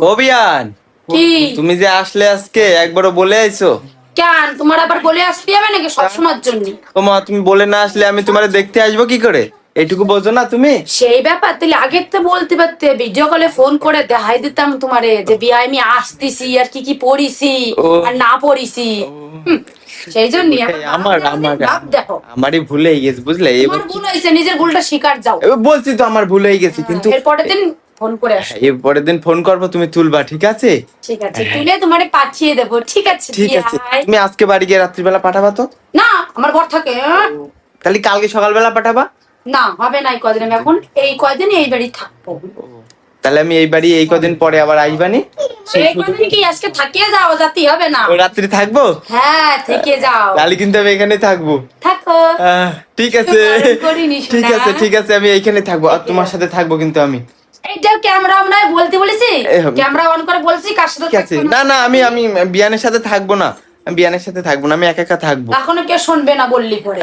ও বিয়ান, কি তুমি যে আসলে আজকে একবারও বলে আইছো? কেন তোমার আবার বলে আসতে হবে নাকি সবসময়ের জন্য? তোমা তুমি বলে না আসলে আমি তোমারে দেখতে আসবো কি করে? এইটুকু বোঝো না তুমি? সেই ব্যাপার তাহলে আগে তো বলতে পারতে, ভিডিও কলে ফোন করে দেখাই দিতাম তোমারে যে বিয়া আমি আসতেছি আর কি কি পড়িছি ও। আর না পড়িছি। হুম, সেই জন্য ভাব দেখো আমারই ভুল হয়ে গেছে বুঝলে। তোমার ভুল হয়েছে, নিজের ভুলটা স্বীকার যাও। এবার বলছি তো আমার ভুল হয়ে গেছে, কিন্তু এর পরের দিন ফোন করে আসো। এর পরের দিন ফোন করবো, তুমি তুলবা, ঠিক আছে? ঠিক আছে, তুলে তোমারে পাঠিয়ে দেবো। ঠিক আছে ঠিক আছে, বিয়াই। তুমি আজকে বাড়ি গিয়ে রাত্রিবেলা পাঠাবা তো? না আমার ঘর থাকে তাহলে কালকে সকালবেলা পাঠাবা? না, হবে না। এই কদিন আমি এখন এই কদিন এই বাড়ি থাকবো। তাহলে আমি এই বাড়ি এই কদিন পরে আবার আসবানি। এই কদিন কি আজকে থাকিয়ে যাও, জাতি হবে না? ও রাত্রি থাকবো? হ্যাঁ থেকে যাও। তাহলে কিন্তু আমি এখানে থাকবো। থাকো। ঠিক আছে, গরম করিনি শোনা। ঠিক আছে, ঠিক আছে, আমি এইখানে থাকবো আর তোমার সাথে থাকবো কিন্তু আমি। এইটা ক্যামেরা আমরা বলতে বলেছি, ক্যামেরা অন করে বলছি কার সাথে ঠিক আছে, থাকবো না না, আমি বিয়ানের সাথে থাকবো না, আমি বিয়ানের সাথে থাকবো না, আমি একা একা থাকবো। এখনো কেউ শুনবে না বললি পরে।